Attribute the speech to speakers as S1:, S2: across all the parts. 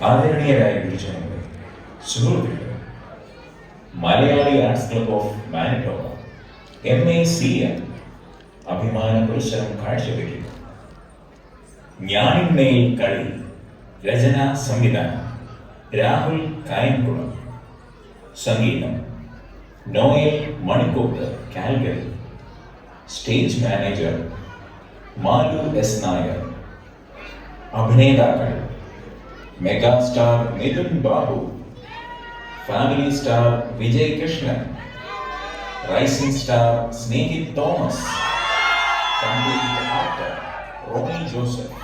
S1: ആദരണീയരായ ഗുരുജനങ്ങളെ, സുഹൃത്തുക്കളെ, Malayali arts club of Manitoba MACM അഭിമാന പുരസ്കാരം കാഴ്ചവെക്കുന്നു. ഞാനിന്നേൽ കളി രചന സംവിധാനം രാഹുൽ കായംകുളം, സംഗീതം Noel Manikkott Calgary, stage manager Malu S Nair, അഭിനേതാക്കൾ megastar Mithun Babu, family star Vijay Krishnan, rising star Snehith Thomas, complete actor Ronnie Joseph,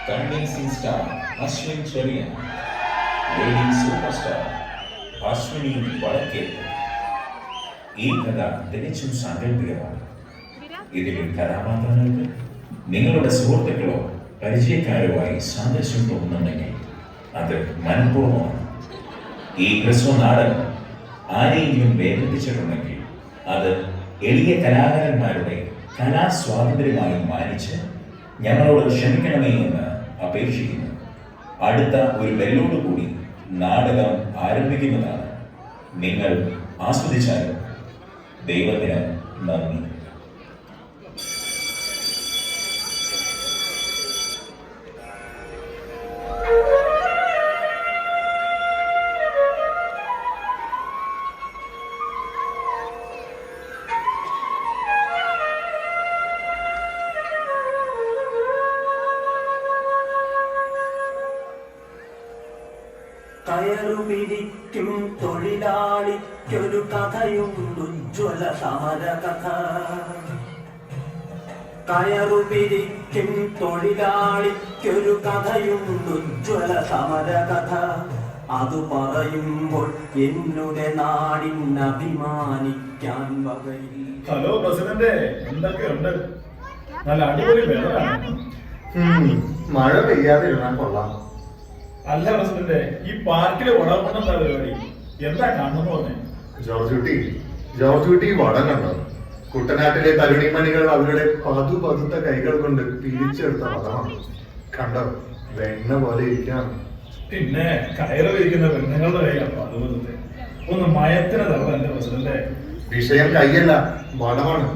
S1: convincing star Ashwin Cherian, lady superstar Ashwini Vadakketh. ഈ കഥ തികച്ചും സാങ്കല്പികമാണ്. ഇതിലെ കഥാപാത്രങ്ങൾക്ക് നിങ്ങളുടെ സുഹൃത്തുക്കളോ പരിചയക്കാരുമായി സാദൃശ്യം തോന്നുന്നുണ്ടെങ്കിൽ അത് മനഃപൂർവ്വമാണ്. ഈ ഹ്രസ്വ നാടകം ആരെയെങ്കിലും വേദനിപ്പിച്ചിട്ടുണ്ടെങ്കിൽ അത് എളിയ കലാകാരന്മാരുടെ കലാസ്വാതന്ത്ര്യമായി മാനിച്ച് ഞങ്ങളോട് ക്ഷമിക്കണമേ എന്ന് അപേക്ഷിക്കുന്നു. അടുത്ത ഒരു ബെല്ലോടുകൂടി നാടകം ആരംഭിക്കുന്നതാണ്. നിങ്ങൾ ആസ്വദിച്ചാലും ദൈവത്തിന് നന്ദി.
S2: കയറുപിരിക്കും തൊഴിലാളിക്കൊരു കഥയുണ്ടുജ്വല സമരകഥ. കയറുപിരിക്കും തൊഴിലാളിക്കൊരു കഥയുണ്ടുജ്വല സമരകഥ. അതു പറയുമ്പോൾ എന്നുടെ നാടിന് അഭിമാനിക്കാൻ വകയില്ല.
S3: ഹലോ പ്രസിഡന്റ്, എന്തൊക്കെയുണ്ട്? നല്ല അടിപൊളി വെള്ളമാണ്.
S4: മഴ പെയ്യാതെ ഇരുന്നാൽ കൊള്ളാം.
S3: അല്ല പ്രസിഡന്റ്, ഈ പാർക്കില് വളർന്നെന്താ പരിപാടി? എന്താ കാണുന്നു പറഞ്ഞേ?
S4: ജോർജ് കുട്ടി വടം കണ്ടോ? കുട്ടനാട്ടിലെ തരുണിമണികൾ അവരുടെ പതുപതുത്ത കൈകൾ കൊണ്ട് പിരിച്ചെടുത്ത വടമാണ്. കണ്ടോ? വെണ്ണ പോലെ ഇരിക്കാം.
S3: പിന്നെ കയറിയിരിക്കുന്ന പെണ്ണുങ്ങളുടെ കൈയാണ് അതുപോലെ. ഒന്ന് മയത്തിന് തരണം എന്റെ പ്രസിഡന്റ്.
S4: വിഷയം കൈയല്ല, വടമാണ്.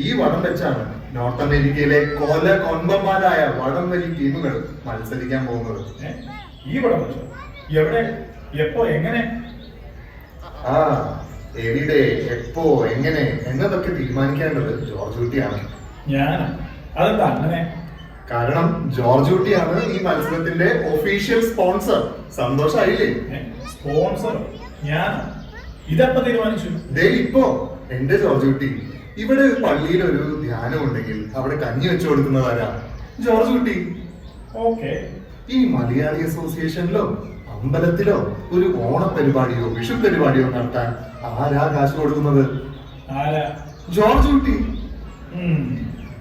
S4: ഈ വടം വെച്ചാണ് നോർത്ത് അമേരിക്കയിലെ കൊമ്പന്മാരായ വടംവലി ടീമുകൾ മത്സരിക്കാൻ പോകുന്നത്.
S3: ഈ വടം വെച്ചോ? എവിടെ, എപ്പോ, എങ്ങനെ?
S4: എവിടെ, എപ്പോ, എങ്ങനെ എന്നതൊക്കെ തീരുമാനിക്കേണ്ടത് ജോർജ് കുട്ടിയാണ്.
S3: ഞാൻ അതെന്താ അങ്ങനെ?
S4: കാരണം ജോർജ് കുട്ടിയാണ് ഈ മത്സരത്തിന്റെ ഒഫീഷ്യൽ സ്പോൺസർ. സന്തോഷായില്ലേ?
S3: സ്പോൺസർ ഞാൻ ഇതെപ്പോ തീരുമാനിച്ചു?
S4: ഇപ്പോ എന്റെ ജോർജ് കുട്ടി, ഇവിടെ പള്ളിയിൽ ഒരു ധ്യാനം ഉണ്ടെങ്കിൽ അവിടെ കഞ്ഞി വെച്ചു കൊടുക്കുന്നതാരാ? ജോർജ് കുട്ടി.
S3: ഓക്കെ.
S4: ഈ മലയാളി അസോസിയേഷനിലോ അമ്പലത്തിലോ ഒരു ഓണപരിപാടിയോ വിഷു പരിപാടിയോ നടത്താൻ ആരാ കാശ് കൊടുക്കുന്നത്? ജോർജ് കുട്ടി.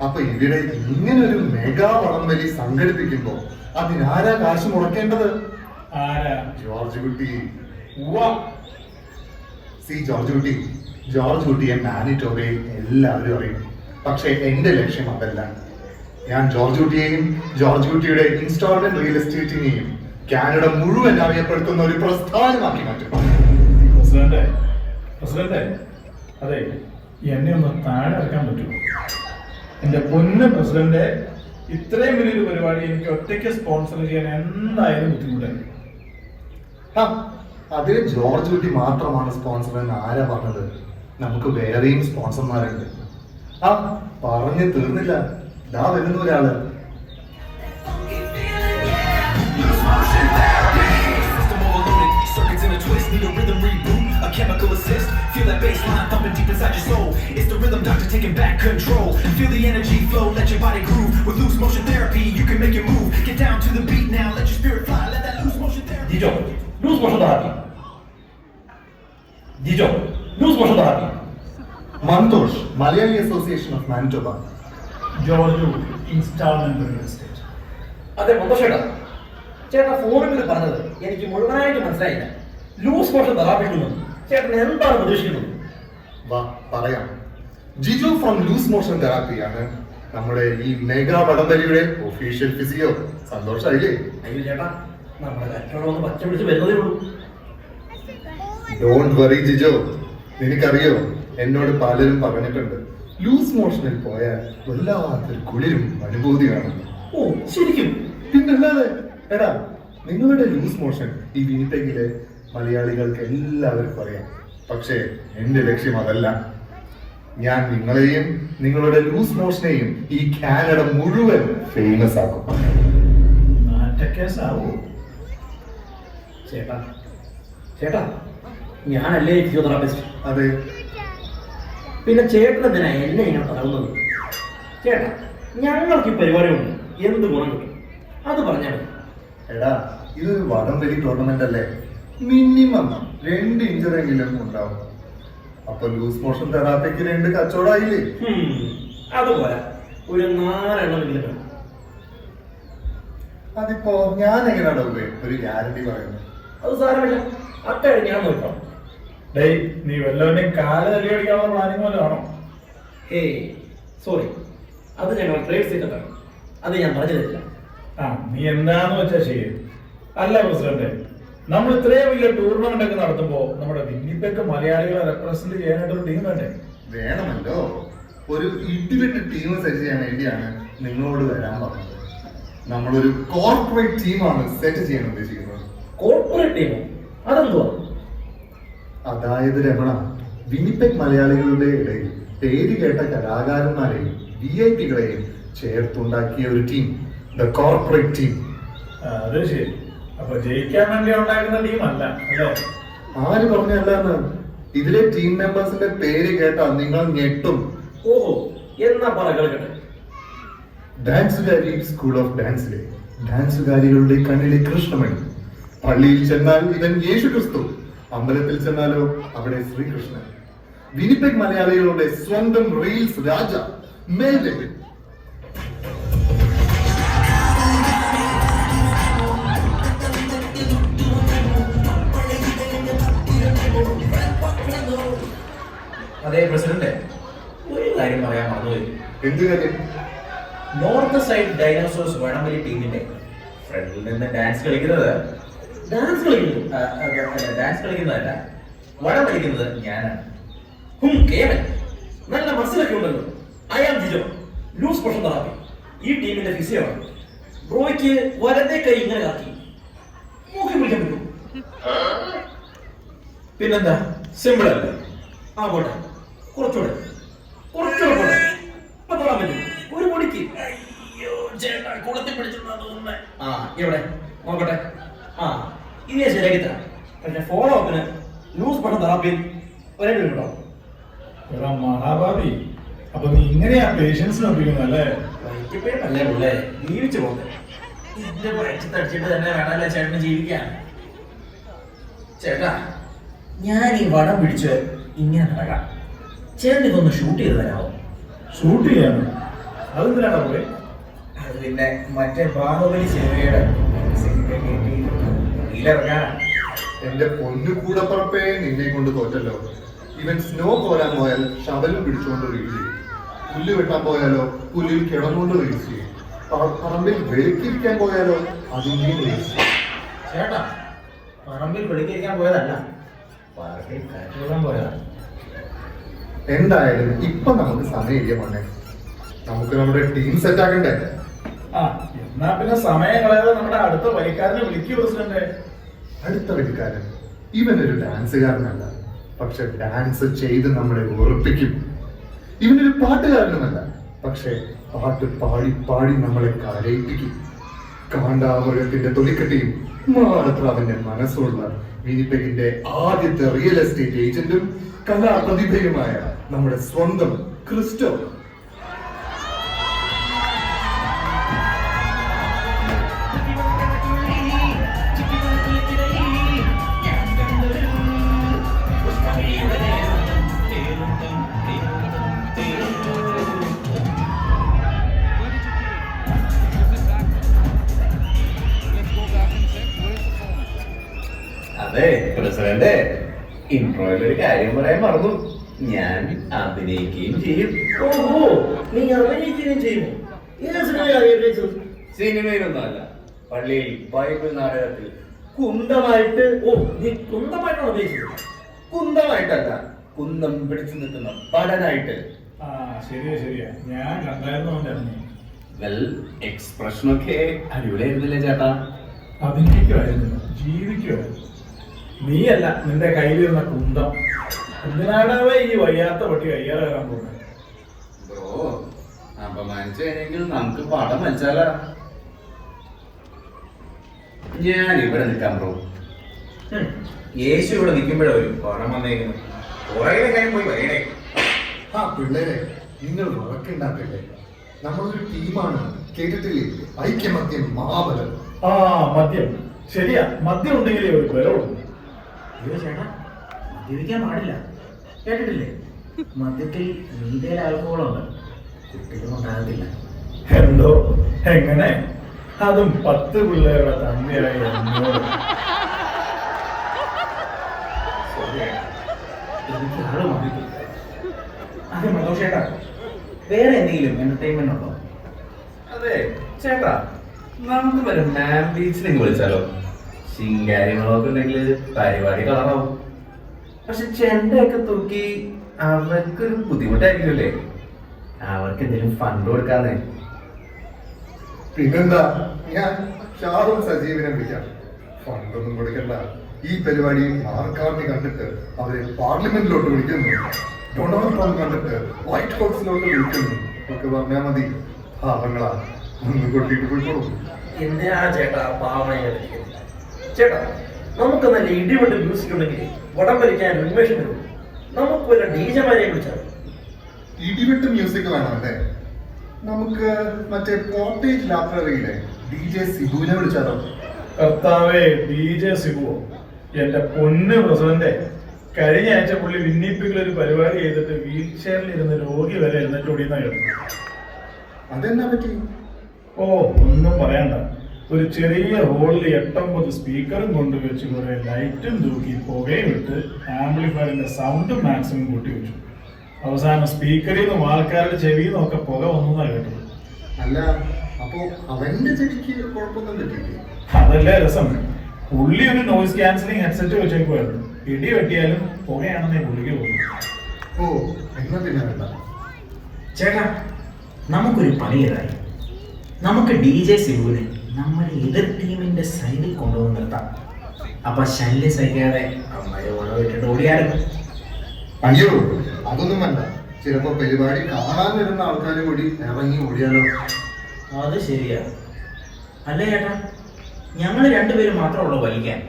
S4: അപ്പൊ ഇവിടെ ഇങ്ങനെ ഒരു മെഗാ വടംവലി സംഘടിപ്പിക്കുമ്പോ അതിനാരാ കാശ് മുടക്കേണ്ടത്? ജോർജ് കുട്ടി. ജോർജ് കുട്ടിയെ മാനിറ്റോബയിൽ എല്ലാവരും അറിയും. പക്ഷെ എന്റെ ലക്ഷ്യം അതല്ല. ഞാൻ ജോർജ് കുട്ടിയെയും ജോർജ് കുട്ടിയുടെ ഇൻസ്റ്റാൾമെന്റ് റിയൽ എസ്റ്റേറ്റിനെയും കാനഡ മുഴുവൻ അറിയപ്പെടുത്തുന്ന ഒരു പ്രസ്ഥാനമാക്കി മാറ്റും.
S3: പ്രസിഡന്റ്, അതെ, എന്നെ ഒന്ന് താഴെ ഇറക്കാൻ പറ്റുമോ? എന്റെ പൊന്ന് പ്രസിഡന്റ്, ഇത്രയും വലിയൊരു പരിപാടി എനിക്ക് ഒറ്റയ്ക്ക് സ്പോൺസർ ചെയ്യാൻ എന്തായാലും ബുദ്ധിമുട്ടായി.
S4: അതിന് ജോർജ് കുട്ടി മാത്രമാണ് സ്പോൺസർ എന്ന് ആരാ പറഞ്ഞത്? നമുക്ക് വേറെയും സ്പോൺസർമാരുണ്ട്. പറഞ്ഞു തീർന്നില്ല, ദാ വരുന്ന ഒരാള്.
S5: Chemical assist, feel that bass line thumping deep inside your soul. It's the rhythm doctor taking back control. Feel the energy flow, let your body groove. With loose motion therapy, you can make it move. Get down to the beat now, let your spirit fly. Let that loose motion therapy.
S3: Loose motion therapy. Loose motion therapy.
S4: Mantosh, Malayali Association of Manitoba.
S3: George instalment real estate.
S6: അതെ മന്തോഷേട്ടാ, ചേട്ടാ ഫോണിൽ പറഞ്ഞത് എനിക്ക് മുഴുവനായിട്ട് മനസ്സിലായില്ല. Loose motion therapy ചേട്ടൻ എന്താണ് ഉദ്ദേശിക്കുന്നത്?
S4: പറയാം. ജിജു ഫ്രം ലൂസ് മോഷൻ തെറാപ്പിയാണ് നമ്മുടെ ഈ മെഗാ വടംവലിയുടെ ഒഫീഷ്യൽ ഫിസിയോ. സന്തോഷായില്ലേ?
S6: അയ്യോ ചേട്ടാ, നമ്മുടെ കച്ചവടം ഒന്ന് പച്ച പിടിച്ച് വരുന്നതേ ഉള്ളൂ.
S4: ഡോണ്ട് വറി ജിജോ, നിനക്കറിയോ എന്നോട് പലരും പറഞ്ഞിട്ടുണ്ട് ലൂസ് മോഷനിൽ പോയാൽ വല്ലാത്തൊരു കുളിരും അനുഭൂതിയാണെന്ന്.
S6: ഓ ശരിക്കും?
S4: പിന്നല്ലാതെ. എടാ, നിങ്ങളുടെ ലൂസ് മോഷൻ ഈ വിനിപെഗിലെ മലയാളികൾക്ക് എല്ലാവർക്കും അറിയാം. പക്ഷേ എന്റെ ലക്ഷ്യം അതല്ല. ഞാൻ നിങ്ങളെയും നിങ്ങളുടെ ലൂസ് മോഷനെയും ഈ കാനഡ മുഴുവൻ ഫേമസ് ആക്കും.
S3: നാറ്റക്കേസാവോ?
S6: ചേട്ടാ ചേട്ടാ, ഞാനല്ലേ ഫിസിയോതെറാപ്പിസ്റ്റ്?
S4: അതെ.
S6: പിന്നെ ചേട്ടൻ എന്തിനാ എന്നെ ഇങ്ങനെ പറയുന്നത്? ചേട്ടാ, ഞങ്ങൾക്ക് ഈ പരിപാടി കൊണ്ട് എന്ത് ഗുണം കിട്ടും അത് പറഞ്ഞാൽ മതി.
S4: എടാ, ഇതൊരു വടംവലി ടൂർണമെന്റ് അല്ലേ? മിനിമം 2 ഇഞ്ചറെങ്കിലും ഉണ്ടാവും. അപ്പൊ ലൂസ് മോഷൻ തെറാപ്പിക്ക് 2 കച്ചവടമായില്ലേ?
S6: അതുപോലെ ഒരു 4 എണ്ണമെങ്കിലും വേണം.
S4: അതിപ്പോ ഞാൻ എങ്ങനെയാണോ ഒരു ഗ്യാരണ്ടി പറയുന്നത്?
S6: അത് സാരമില്ല, അക്കാര്യം ഞാൻ നോക്കാം.
S3: ഡേയ്, നീ വല്ലവന്റെയും കാല് തല്ലി അടിക്കാനുള്ള പ്ലാനിങ് പോലെ ആണോ?
S6: ഏയ് സോറി, അത് ഞങ്ങൾ ട്രേഡ് സീക്രട്ടാണ്. അത് ഞാൻ പറഞ്ഞു തരില്ല.
S3: ആ, നീ എന്താന്ന് വെച്ചാ ശരി. അല്ല പ്രസിഡന്റ്, നമ്മൾ ഇത്രയും വലിയ ടൂർണമെന്റ് ഒക്കെ നടത്തുമ്പോ നമ്മുടെ വിന്നിപ്പെക്ക് മലയാളികളെ റെപ്രസെന്റ് ചെയ്യാനായിട്ട് ഒരു ടീം വേണ്ടേ?
S4: വേണമല്ലോ. ഒരു ഇടിവെട്ട് ടീം സെറ്റ് ചെയ്യാൻ വേണ്ടിയാണ് നിങ്ങളോട് വരാൻ പറഞ്ഞത്. നമ്മളൊരു കോർപ്പറേറ്റ് ടീമാണ് സെറ്റ് ചെയ്യാൻ ഉദ്ദേശിക്കുന്നത്.
S6: കോർപ്പറേറ്റ് ടീമോ? അതെന്തുവാ?
S4: അതായത് രമണ, വിനിപെഗ് മലയാളികളുടെ ഇടയിൽ പേര് കേട്ട കലാകാരന്മാരെയും VIP-കളെയും ചേർത്തുണ്ടാക്കിയ ഒരു ടീം, ദ കോർപ്പറേറ്റ് ടീം.
S3: അത് ശരി. അപ്പൊ ജയിക്കാൻ വേണ്ടി ഉണ്ടാക്കുന്ന ടീം അല്ല അല്ലേ?
S4: ആര് പറഞ്ഞല്ലാന്ന്? ഇതിലെ ടീം മെമ്പേഴ്സിന്റെ പേര് കേട്ടാ നിങ്ങൾ ഞെട്ടും.
S6: ഓഹോ, എന്നാ പറ കേൾക്കട്ടെ.
S4: ഡാൻസുകാരി സ്കൂൾ ഓഫ് ഡാൻസിലെ ഡാൻസുകാരികളുടെ കണ്ണിലെ കൃഷ്ണമണി. പള്ളിയിൽ ചെന്നാൽ ഇവൻ യേശു ക്രിസ്തു, അമ്പലത്തിൽ ചെന്നാലോ അവിടെ ശ്രീകൃഷ്ണൻ. വിനിപെഗ് മലയാളികളുടെ സ്വന്തം റീൽസ് രാജ മെൽവിൻ.
S1: അതെ പ്രസിഡന്റ്, ഒരു കാര്യം പറയാൻ മറന്നുപോയി.
S4: എന്ത് കാര്യം?
S1: നോർത്ത് സൈഡ് ഡൈനോസോഴ്സ് വടംവലി ടീമിന്റെ ഫ്രണ്ടിൽ നിന്ന് ഡാൻസ് കളിക്കുന്നത്
S6: ഡാൻസ് കളിക്കുന്നു?
S1: ഡാൻസ് കളിക്കുന്നതല്ല, വടം വലിക്കുന്നത് ഞാനാണ്.
S6: കേവൻ, നല്ല മനസ്സിലൊക്കെ ഉണ്ടല്ലോ. I am Jijo, loose motion therapy. ഈ ടീമിന്റെ ഫിസിയോയാണ്. ബ്രോയ്ക്ക് വലത്തെ കൈ ഇങ്ങനെ ആക്കി മൂക്കി പിടിക്കാൻ പറ്റും.
S1: പിന്നെന്താ, സിമ്പിൾ അല്ലേ?
S6: ആ പോട്ടെ, കുറച്ചുകൂടെ കുറച്ചുകൂടെ പോട്ടെ. ഇപ്പൊ തൊടാൻ പറ്റും ഒരു പൊടിക്ക്.
S1: അയ്യോ ചേട്ടാ, കുളത്തിൽ പിടിച്ചിട്ടുണ്ടോ തോന്നുന്നേ.
S6: ആ എവിടെ നോക്കട്ടെ. ആ ഇനി ഞാൻ ശരിയാക്കി തരാം. പക്ഷെ ഫോളോ അപ്പിന് ലൂസ് മോഷൻ തെറാപ്പിയിൽ ഒരേ ഉണ്ടോ?
S3: എടാ മഹാഭാവി, അപ്പൊ നീ ഇങ്ങനെയാ പേഷ്യൻസിനെ ഒപ്പിക്കുന്നല്ലേ?
S6: അല്ലേ ഉള്ളേ, ജീവിച്ചു പോകട്ടെ.
S1: ഇതിന്റെ വയറ്റത്തടിച്ചിട്ട് തന്നെ വേണമല്ലേ ചേട്ടന് ജീവിക്കാൻ. ചേട്ടാ, ഞാൻ ഈ വടം പിടിച്ച് ഇങ്ങനെ നടക്കാം. ചേട്ടൻ ഇതൊന്ന് ഷൂട്ട് ചെയ്ത് തരാമോ?
S3: ഷൂട്ട് ചെയ്യാനോ? അതെന്തിനാണ് പോയി?
S1: അത് പിന്നെ മറ്റേ ബാഹുബലി സിനിമയുടെ റീലിറങ്ങാനാണ്.
S4: എന്റെ പൊന്നു കൂടപ്പുറപ്പേ, നിന്നെ കൊണ്ട് തോറ്റല്ലോ. ഇവൻ സ്നോ കോരാൻ പോയാൽ ശവലും പിടിച്ചുകൊണ്ട് റീൽസ് ചെയ്യും. പുല്ല് വെട്ടാൻ പോയാലോ പുല്ലിൽ കിടന്നുകൊണ്ട് റീൽസ് ചെയ്യും. പറമ്പിൽ വെളുക്കിരിക്കാൻ പോയാലോ അതിന്റെയും റീൽസ് ചെയ്യും.
S1: ചേട്ടാ, പറമ്പിൽ വെളിക്കരിക്കാൻ പോയതല്ല, പറമ്പിൽ കാറ്റുകൊള്ളാൻ പോയതാണ്.
S4: എന്തായാലും ഇപ്പൊ നമുക്ക് സമയമില്ല മോനെ. നമുക്ക് നമ്മുടെ ടീം സെറ്റ് ആക്കണ്ടേ?
S3: ആ, എന്നാ പിന്നെ സമയം കളയാതെ നമ്മുടെ അടുത്ത വരിക്കാരനെ വിളിക്കൂ പ്രസിഡന്റ്.
S4: അടുത്ത വരിക്കാരൻ ഇവനൊരു ഡാൻസുകാരനല്ല, പക്ഷെ ഡാൻസ് ചെയ്ത് നമ്മളെ ഉറപ്പിക്കും. ഇവനൊരു പാട്ടുകാരനുമല്ല, പക്ഷെ പാട്ട് പാടി പാടി നമ്മളെ കരയിപ്പിക്കും. കാണ്ടാമൃഗത്തിന്റെ തൊലിക്കട്ടിയും മാറത്രാവിന്റെ മനസ്സുള്ള വിനിപെഗിന്റെ ആദ്യത്തെ റിയൽ എസ്റ്റേറ്റ് ഏജന്റും കലാപ്രതിഭയുമായ നമ്മുടെ സ്വന്തം ക്രിസ്റ്റോ.
S1: അതെ പ്രസിഡന്റ്, ഇൻട്രോയിലൊരു കാര്യം പറയാൻ മറന്നു. ഞാൻ അഭിനയിക്കുകയും ചെയ്യും.
S6: ഓഹോ, നീ അഭിനയിക്കുകയും ചെയ്യുമോ? ഏത് സിനിമയാണ് അഭിനയിച്ചത്?
S1: സിനിമയിലൊന്നും അല്ല,
S7: പള്ളിയിൽ ബൈബിൾ നാടകത്തിൽ കുന്തമായിട്ട്
S6: നീ കുന്തമായിട്ടാണ് ഉദ്ദേശിച്ചത്?
S7: കുന്തമായിട്ടല്ല, കുന്തം പിടിച്ചു നിൽക്കുന്ന പടനായിട്ട്.
S3: ആ ശരിയാ ഞാൻ കണ്ടായിരുന്നു അവന്റെ അഭിനയം.
S7: വെൽ, എക്സ്പ്രഷനൊക്കെ അടിപൊളിയായിരുന്നില്ലേ ചേട്ടാ?
S3: അഭിനയിക്കുമായിരുന്നില്ല, ജീവിക്കുമായിരുന്നു. നീയല്ല, നിന്റെ കയ്യിലിരുന്ന കുന്തം. എന്തിനാണാവേ ഈ വയ്യാത്ത പട്ടി കയ്യേറെ കയറാൻ പോകുന്നത്?
S7: ബ്രോ, അപമാനിച്ചു കഴിഞ്ഞെങ്കിൽ നമുക്ക് പടം വലിച്ചാലാ. ഞാൻ ഇവിടെ നിൽക്കാം ബ്രോ.
S1: യേശു ഇവിടെ നിൽക്കുമ്പോഴേ ഒരു പണം വന്നേക്കുന്നു. പുറകിലെ കാര്യം പോയി വരേണേ.
S4: ആ പിള്ളേരെ, നിങ്ങൾ വഴക്കുണ്ടാക്കല്ലേ. നമ്മളൊരു ടീമാണ്, കേട്ടിട്ടില്ലേ? ഐക്യമത്യം മഹാബലം.
S3: ആ മദ്യം, ശരിയാ, മദ്യം ഉണ്ടെങ്കിലേ ഒരു ബലമുള്ളൂ.
S1: അയ്യോ ചേട്ടാ, മദ്യപിക്കാൻ പാടില്ല, കേട്ടിട്ടില്ലേ? മദ്യത്തിൽ നീതയിൽ ആൽക്കഹോളുണ്ട്, കുട്ടികളും ഉണ്ടാകത്തില്ല.
S3: എന്തോ എങ്ങനെ? അതും 10 പിള്ളേരുടെ തന്നെയായി എന്നോട്.
S1: എനിക്ക് ആള് മാറിക്കും. അതെ മനോജ് ചേട്ടാ, വേറെ എന്തെങ്കിലും എന്റർടൈൻമെന്റ് ഉണ്ടോ?
S7: അതെ ചേട്ടാ, നമുക്ക് വരെ മാം ബീച്ചിലേക്ക് വിളിച്ചാലോ? ശിങ്കാരികളൊക്കെ ഉണ്ടെങ്കിൽ പരിപാടി കളറാവും. പക്ഷെ ചെണ്ടയൊക്കെ തൂക്കി അവർക്കൊരു ബുദ്ധിമുട്ടായിരിക്കുമല്ലേ? അവർക്ക് എന്തെങ്കിലും ഫണ്ട് കൊടുക്കാന്നേ.
S4: പിന്നെന്താ, ഞാൻ ഷാറും സജീവിനെ വിളിക്കാം. ഫണ്ടൊന്നും കൊടുക്കണ്ട. ഈ പരിപാടി ആർക്കാർമി കണ്ടിട്ട് അവരെ പാർലമെന്റിലോട്ട് വിളിക്കുന്നു, ഡൊണാൾഡ് ട്രംപ് കണ്ടിട്ട് വൈറ്റ് ഹൗസിലോട്ട് വിളിക്കുന്നു ഒക്കെ പറഞ്ഞാൽ മതി. പാവങ്ങളാ, ഒന്ന് കൊട്ടിട്ട് പോയിക്കോളൂ.
S6: എന്തിനാ ചേട്ടാ പാവണ ചേട്ടാ? നമുക്ക് നല്ല ഇടിവെട്ട് മ്യൂസിക് ഉണ്ടെങ്കിൽ വടം വലിക്കാൻ ഉന്മേഷം വരും. നമുക്ക് വല്ല ഡീജമാരെ വിളിച്ചാൽ
S4: ഇടിവിട്ട് മ്യൂസിക് വേണം അല്ലേ? നമുക്ക് മറ്റേ കോട്ടേജ് ലൈബ്രറിയിലെ DJ സിബുവിനെ വിളിച്ചാലോ?
S3: കർത്താവേ, DJ സിബുവോ? എന്റെ പൊന്ന് പ്രസിഡന്റ്, കഴിഞ്ഞ ആഴ്ച പുള്ളി വിന്നിപ്പിക്കൽ ഒരു പരിപാടി ചെയ്തിട്ട് വീൽ ചെയറിൽ ഇരുന്ന് രോഗി വരെ എഴുന്നേറ്റ് ഓടിയെന്നാ കേട്ടു.
S4: അതെന്നാ പറ്റി?
S3: ഓ ഒന്നും പറയണ്ട. ഒരു ചെറിയ ഹോളിൽ 8-9 സ്പീക്കറും കൊണ്ടുവച്ച് കുറെ ലൈറ്റും തൂക്കി പുകയും ഇട്ട് ആംപ്ലിഫയറിന്റെ സൗണ്ട് മാക്സിമം കൂട്ടി വെച്ചു. അവസാനം സ്പീക്കറിൽ നിന്നും ആൾക്കാരുടെ ചെവിയിൽ നിന്നൊക്കെ പുക വന്നതാ കേട്ടത്.
S4: അല്ല, അപ്പോ അവന്റെ ചെടിക്ക് കുഴപ്പമൊന്നും പറ്റിയില്ലേ?
S3: അതല്ലേ രസം. പുള്ളി ഒരു നോയിസ് ക്യാൻസലിംഗ് ഹെഡ്സെറ്റ് വെച്ചേക്കുമായിരുന്നു. ഇടി വെട്ടിയാലും പുകയാണെന്നേ പുള്ളിക്ക് തോന്നുന്നു.
S4: ഓ, എന്നാ പിന്നെ വേണ്ട.
S1: ചേട്ടാ, നമുക്കൊരു പണിയതായി. നമുക്ക് DJ സിബുവിനെ നമ്മുടെ എതിർ ടീമിന്റെ സൈഡിൽ കൊണ്ടുവന്ന് നിർത്താം. അപ്പൊ ശല്യ സഹിക്കാതെ അമ്മയെ ഉണവിട്ടിട്ട് ഓടിയാലും.
S4: അയ്യോ, അതൊന്നും വേണ്ട. ചിലപ്പോ പരിപാടി കാണാൻ വരുന്ന ആൾക്കാർ കൂടി ഇറങ്ങി ഓടിയാലോ?
S1: അത് ശരിയാ. അല്ലേ ചേട്ടാ, ഞങ്ങൾ രണ്ടുപേരും മാത്രമേ വലിക്കാൻ.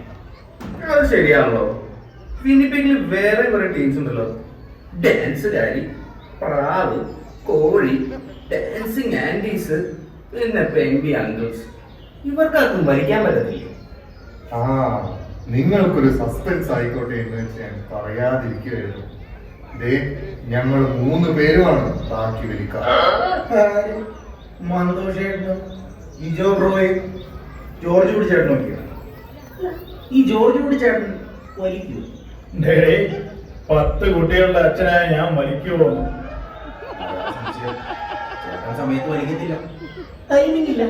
S7: അത് ശരിയാണല്ലോ. വിന്നിപ്പിക്കിൽ വേറെ കുറെ ടീംസ് ഉണ്ടല്ലോ. ഡാൻസുകാരി, പ്രാവ്, കോഴി, ഡാൻസിങ് ആൻറ്റീസ്, പിന്നെ പെമ്പി അങ്കിൾസ്. ഇവർക്കാർക്കും ഭരിക്കാൻ പറ്റത്തില്ല.
S4: ആ, നിങ്ങൾക്കൊരു സസ്പെൻസ് ആയിക്കോട്ടെ എന്ന് വെച്ച് ഞാൻ പറയാതിരിക്കുകയായിരുന്നു. ദേ, ഞങ്ങൾ 3 പേരുമാണ് ബാക്കി വലിക്കാം.
S6: മന്തോഷേട്ടനും ഇജോ ബ്രോയും ജോർജ് കൂടി ചേട്ടൻ നോക്കിയോ?
S1: ഈ ജോർജ് കൂടി ചേട്ടൻ വലിക്കൂ?
S3: ഡേയ്, 10 കുട്ടികളുടെ അച്ഛനായ ഞാൻ വലിക്കുമോ?
S1: ചേട്ടൻ സമയത്ത് വലിക്കത്തില്ല, ടൈമിംഗ് ഇല്ല.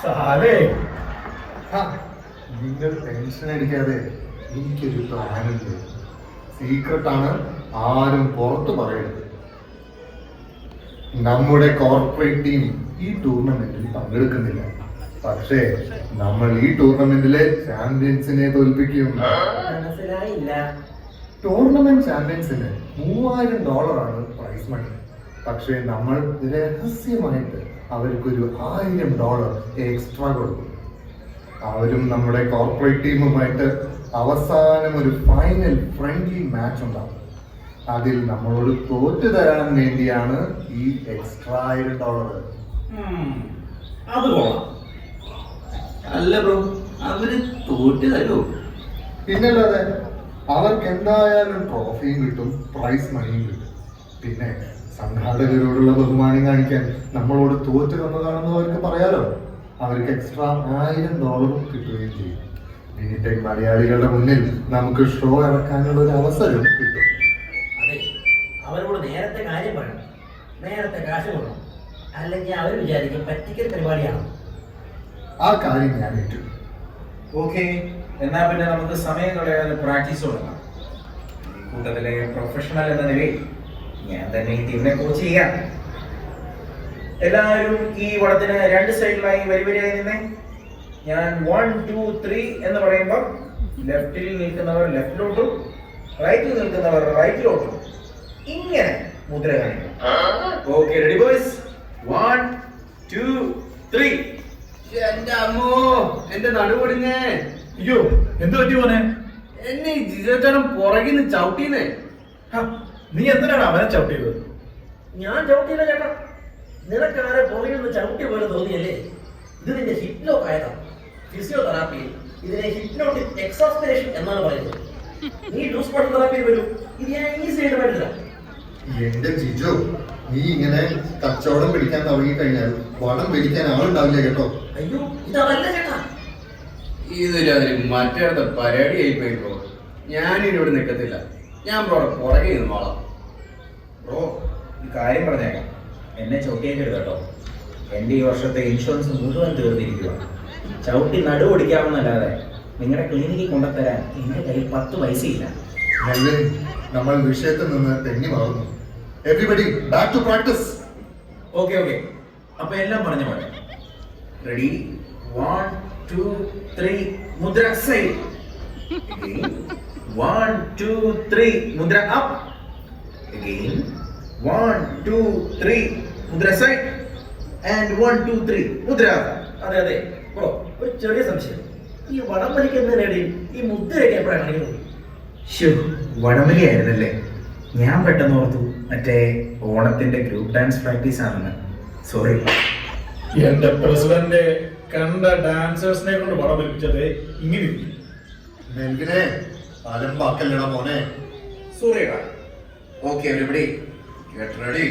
S3: സാരേ,
S4: നിങ്ങൾ ടെൻഷൻ അടിക്കാതെ, എനിക്കൊരു പ്ലാനുണ്ട്. സീക്രട്ടാണ്, ആരും പുറത്തു പറയരുത്. നമ്മുടെ കോർപ്പറേറ്റ് ടീം ഈ ടൂർണമെന്റിൽ പങ്കെടുക്കുന്നില്ല. പക്ഷേ നമ്മൾ ഈ ടൂർണമെന്റിലെ ചാമ്പ്യൻസിനെ തോൽപ്പിക്കും.
S1: മനസ്സിലായില്ല.
S4: ടൂർണമെന്റ് ചാമ്പ്യൻസിന് $3000 പ്രൈസ് മണി. പക്ഷേ നമ്മൾ രഹസ്യമായിട്ട് അവർക്കൊരു $1000 എക്സ്ട്രാ കൊടുക്കും. അവരും നമ്മുടെ കോർപ്പറേറ്റ് ടീമുമായിട്ട് അവസാനം ഒരു ഫൈനൽ ഫ്രണ്ട്ലി മാച്ച് ഉണ്ടാവും. അതിൽ നമ്മളോട് തോറ്റു തരാൻ വേണ്ടിയാണ് ഈ എക്സ്ട്രാ $1000.
S6: അത് കൊള്ളാം.
S7: അല്ല ബ്രോ, അവര് തോറ്റു തരുമോ?
S4: പിന്നല്ലാതെ, അവർക്ക് എന്തായാലും ട്രോഫിയും കിട്ടും, പ്രൈസ് മണിയും കിട്ടും. പിന്നെ സംഘാടകരോടുള്ള ബഹുമാനം കാണിക്കാൻ നമ്മളോട് തോറ്റു തന്നതാണെന്ന് അവർക്ക് പറയാലോ. അവർക്ക് എക്സ്ട്രാ $1000 കിട്ടുകയും ചെയ്യും. വിനിടെക് മലയാളികളുടെ മുന്നിൽ നമുക്ക് ഷോ ഇറക്കാനുള്ള ഒരു അവസരം കിട്ടും.
S6: അതെ, അവരോട് നേരത്തെ കാര്യം പറയണം, നേരത്തെ കാശ് കൊടുക്കണം. അല്ലെങ്കിൽ അവർ വിചാരിക്കും പറ്റിക്കൽ പരിപാടിയാണ്.
S4: ആ കാര്യം ഞാൻ ഏറ്റു.
S1: ഓക്കെ, എന്നാ പിന്നെ നമുക്ക് സമയം കളയാതെ പ്രാക്ടീസ് തുടങ്ങാം. ഈ കൂട്ടത്തിലെ പ്രൊഫഷണൽ എന്ന നിലയിൽ ഞാൻ തന്നെ ഈ ടീമിനെ കോച്ച് ചെയ്യാം. എല്ലാവരും ഈ വടത്തിന് രണ്ട് സൈഡിലായി വരിവരിയായി നിന്നേ. ഞാൻ 1 2 3 എന്ന് പറയുമ്പോൾ ലെഫ്റ്റിൽ നിൽക്കുന്നവർ ലെഫ്റ്റിലോട്ടും റൈറ്റിൽ നിൽക്കുന്നവർ റൈറ്റിലോട്ടും ഇങ്ങനെ മുദ്ര കാണിക്കും. Okay, ready boys? 1 2 3.
S7: എന്റെ അമ്മോ, എന്റെ നടുപൊടിഞ്ഞേ.
S3: അയ്യോ, എന്ത് പറ്റി മോനെ?
S7: എന്നെ ഈ ജിജോച്ചേട്ടൻ പുറകിന്ന് ചവിട്ടീന്നേ.
S3: ഹ, നീ എന്തിനാണ് അവനെ ചവിട്ടിയത്?
S6: ഞാൻ ചവിട്ടിയില്ല ചേട്ടാ, നിനക്കാരെ പുറകിൽ നിന്ന് ചവിട്ടി പോലെ തോന്നിയല്ലേ? ഇത് നിന്റെ ഹിപ്നോക്ക് ആയതാ. ഫിസിയോതെറാപ്പിയിൽ ഇതിനെ ഹിപ്നോട്ടിക് എക്സോസ്പിരേഷൻ എന്നാണ് പറയുന്നത്. നീ ലൂസ് മോഷൻ തെറാപ്പിയിൽ വരും, ഇത് ഞാൻ ഈസി ആയിട്ട് പറ്റില്ല.
S4: എന്റെ ജിജോ, നീ ഇങ്ങനെ കച്ചവടം പിടിക്കാൻ തുടങ്ങി കഴിഞ്ഞാൽ വടം പിടിക്കാൻ ആളുണ്ടാവില്ല കേട്ടോ.
S6: അയ്യോ, ഇതല്ല ചേട്ടാ.
S7: ഇതിലതിൽ മറ്റേടത്തെ പരിപാടിയായി പോയി ബ്രോ. ഞാനിനി ഇവിടെ നിൽക്കത്തില്ല. ഞാൻ ബ്രോടെ പുറകെ നിന്നോളാം.
S1: ബ്രോ, ഒരു കാര്യം പറഞ്ഞേക്കാം, എന്നെ ചവിട്ടിയേക്കരുത് കേട്ടോ. എൻ്റെ ഈ വർഷത്തെ ഇൻഷുറൻസ് മുഴുവൻ തീർന്നിരിക്കുക. ചവിട്ടി നടു ഓടിക്കാമെന്നല്ലാതെ നിങ്ങളുടെ ക്ലിനിക്കിൽ കൊണ്ടുതരാൻ എൻ്റെ കയ്യിൽ 10 പൈസയില്ല.
S4: മെൽവിൻ, നമ്മൾ വിഷയത്തിൽ നിന്ന് തെന്നി മാറുന്നു. Everybody back to practice.
S1: Okay okay, അപ്പൊ എല്ലാം പറഞ്ഞ പോലെ. റെഡി? 1 2 3 മുദ്ര സൈഡ്. 1 2 3 മുദ്ര അപ്പ്. 1 2 3 മുദ്ര സൈഡ്. ആൻഡ് 1 2 3 മുദ്ര അപ്പ്.
S6: അതെ അതെ ബ്രോ, ഒരു ചെറിയ സംശയം. ഈ വടം വലിക്കുന്നതിനിടയിൽ ഈ മുദ്രയൊക്കെ എപ്പോഴാണ് കാണിക്കുന്നത്?
S1: വടംവലി ആയിരുന്നല്ലേ? ഞാൻ പെട്ടെന്ന് ഓർത്തു മറ്റേ ഓണത്തിന്റെ ഗ്രൂപ്പ് ഡാൻസ് പ്രാക്ടീസ് ആണെന്ന്. സോറി.
S3: എന്റെ പ്രസിഡന്റ് കണ്ട ഡാൻസേഴ്സിനെ കൊണ്ട് പടം വലിപ്പിച്ചത് ഇങ്ങനെ.
S4: മെൽവിനെ അലമ്പാക്കല്ലടാ മോനെ.
S1: Sorry. Okay everybody, get ready.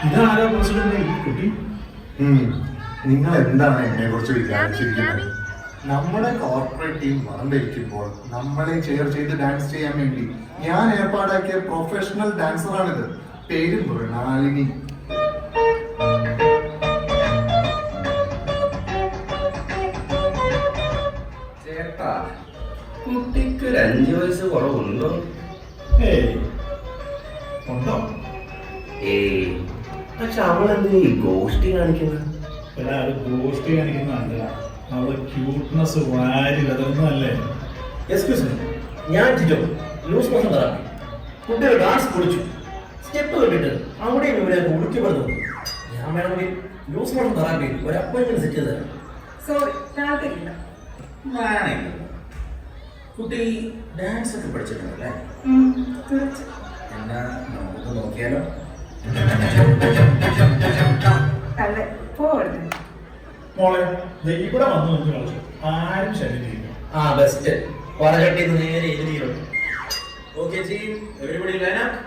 S3: ഇതാരാ പ്രസിഡന്റ് ഈ കുട്ടി?
S4: നിങ്ങൾ എന്താണ് എന്നെ കുറിച്ച് വിചാരിച്ചിരിക്കുന്നത്? നമ്മുടെ കോർപ്പറേറ്റ് ടീം വളം ധരിക്കുമ്പോൾ നമ്മളെ ചെയർ ചെയ്ത് ഡാൻസ് ചെയ്യാൻ വേണ്ടി ഞാൻ ഏർപ്പാടാക്കിയ പ്രൊഫഷണൽ ഡാൻസറാണിത്. പേര് മൃണാലിനി.
S7: ചേട്ടാ, കുട്ടിക്ക് ഒരു 5 വയസ്സ് കുറവുണ്ടോ?
S3: ഏയ്, ഉണ്ടോ?
S7: ഏയ്, പക്ഷെ അവളെന്തിനാ ഈ ഗോഷ്ടി കാണിക്കുന്നത്?
S3: എടാ, അത് ഗോഷ്ടി കാണിക്കുന്നതല്ല, അവള് ക്യൂട്ട്നെസ് വാരി കതറുന്നതല്ലേ.
S6: എക്സ്ക്യൂസ് മീ, ഞാൻ ജിജോ, ലൂസ് മോഷൻ തെറാപ്പി. കുട്ടികൾ ഡാൻസ് പൊളിച്ചു, സ്റ്റെപ്പ് കണ്ടിട്ട് അവിടെയും ഇവിടെ ഒടുക്കി പറഞ്ഞു. ഞാൻ വേണമെങ്കിൽ ലൂസ് മോഷൻ തെറാപ്പി ഒരു അപ്പോയിന്റ്മെന്റ് സെറ്റ് ചെയ്ത് തരാം.
S8: സോറി, താല്പര്യമില്ല.
S1: കുട്ടി ഡാൻസ് ഒക്കെ പഠിച്ചിട്ടുണ്ടല്ലേ?
S8: കുറച്ച്.
S1: എന്നാ നമുക്ക് നോക്കിയാലോ?
S8: അല്ല, പോകരുത്.
S3: മോളെ, ദേ ഇവിടെ വന്നു നിന്ന് കളിച്ചു, ആരും ശല്യം ചെയ്യില്ല.
S6: ആ ബെസ്റ്റ്. വടകട്ടിന്ന് നേരെ എതിരിയുണ്ട്. Okay team, everybody line up.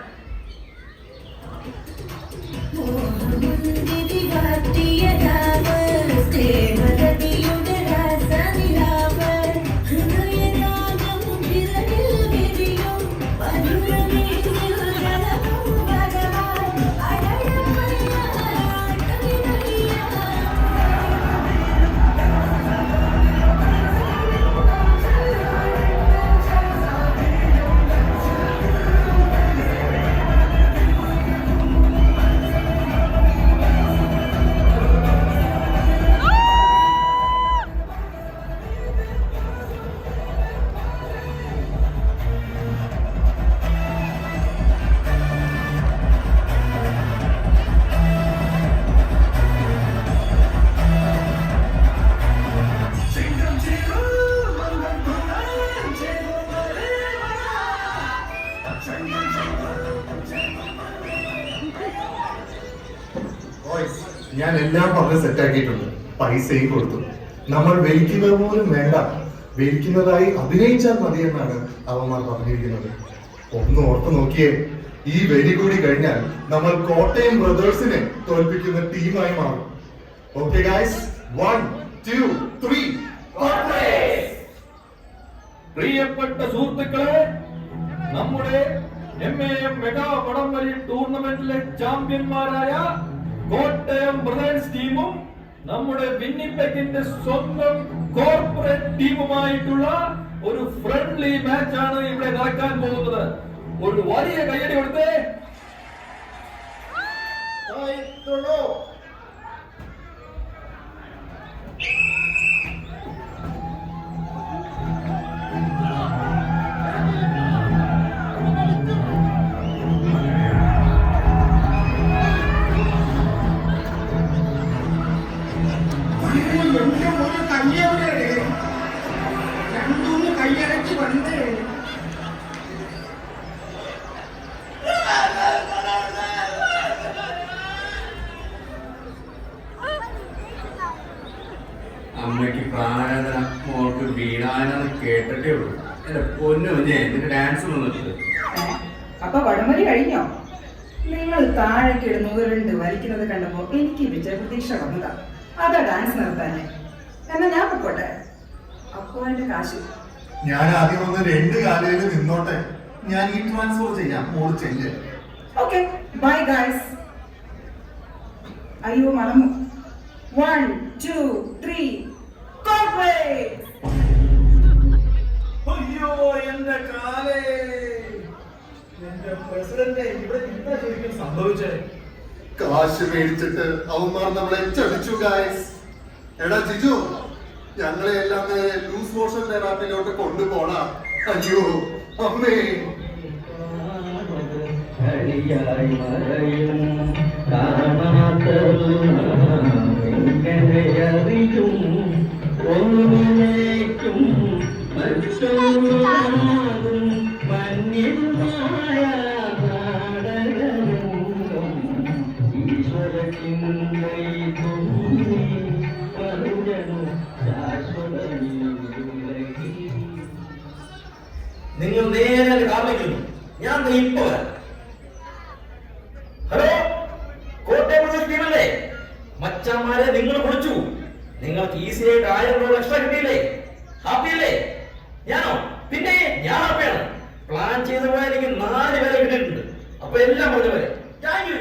S4: ഞാൻ എല്ലാം പറഞ്ഞ് സെറ്റാക്കിയിട്ടുണ്ട്. പൈസയും കൊടുത്തു. നമ്മൾ വലിക്കുന്നത് പോലും വേണ്ട, വലിക്കുന്നതായി അഭിനയിച്ചാൽ മതി എന്നാണ് അവന്മാർ പറഞ്ഞിരിക്കുന്നത്. ഒന്ന് ഓർത്ത് നോക്കിയേ, ഈ വെരി കൂടി കഴിഞ്ഞാൽ നമ്മൾ കോട്ടയം ബ്രദേഴ്സിനെ തോൽപ്പിക്കുന്ന ടീമായി മാറും. ഓക്കെ ഗൈസ്, 1 2 3
S3: പ്രിയപ്പെട്ട സുഹൃത്തുക്കളെ, നമ്മുടെ MAM മെഗാ വടംവലി ടൂർണമെന്റിലെ ചാമ്പ്യന്മാരായ കോട്ടയം ബ്രദേഴ്സ് ടീമും നമ്മുടെ വിന്നിപെഗിന്റെ സ്വന്തം കോർപ്പറേറ്റ് ടീമുമായിട്ടുള്ള ഒരു ഫ്രണ്ട്ലി മാച്ചാണ് ഇവിടെ നടക്കാൻ പോകുന്നത്. ഒരു വലിയ കയ്യടി കൊടുത്തേ.
S7: അമ്മയ്ക്ക് പ്രാണവേദന, മോൾക്ക് വീണാനെന്ന് കേട്ടിട്ടേ ഉള്ളൂ. എന്റെ പൊന്നു കുഞ്ഞെ, നിന്റെ ഡാൻസ് ഒന്നും നിർത്തരുത്.
S8: അപ്പൊ വടംവലി കഴിഞ്ഞോ? നിങ്ങൾ താഴേക്ക് ഇടുന്നത് വലിക്കുന്നത് കണ്ടപ്പോ എനിക്ക് വിജയപ്രതീക്ഷ വന്നതാ. അതാ ഡാൻസ് നിർത്താനേ. എന്നാ ഞാൻ പൊക്കോട്ടെ. അപ്പൊ എന്റെ കാശ്
S4: ഞാൻ ആദ്യം ഒന്ന് 2 കാലയിൽ നിന്നോട്ടെ. ഞാൻ ഈ ട്രാൻസ്ഫർ ചെയ്യാം, മോള് ചെല്ല്.
S8: Okay, bye guys. അയ്യോ മറന്നു. 1 2 3
S3: അയ്യോ എന്റെ കാലേ, എന്റെ പ്രസിഡന്റ് ഇവിടെ എന്താ ശരിക്കും സംഭവിച്ചേ?
S4: കാശ് മേടിച്ചിട്ട് അവന്മാർ നമ്മളെ ചതിച്ചു ഗൈസ്. എടാ ജിജു, ഞങ്ങളെ എല്ലാം ലൂസ് മോഷൻ തെറാപ്പിയിലോട്ട് കൊണ്ടുപോണ. അയ്യോ അമ്മേ.
S6: നിങ്ങൾ നേരെ കാറിലേക്ക് വന്നു. ഞാൻ ഇപ്പൊ വരാം. ഹലോ, കോട്ടയം ടീമല്ലേ? മച്ചന്മാരെ നിങ്ങൾ വിളിച്ചു. നിങ്ങൾക്ക് ഈസി ആയിട്ട് 1000 രൂപ എക്സ്ട്രാ കിട്ടിയില്ലേ? ഹാപ്പി അല്ലേ? ഞാനോ? പിന്നെ ഞാൻ ഹാപ്പിയാണ്. പ്ലാൻ ചെയ്ത പോലെ എനിക്ക് 4 പേരെ കിട്ടിയിട്ടുണ്ട്. അപ്പൊ എല്ലാം പറഞ്ഞ പോലെ താങ്ക് യു.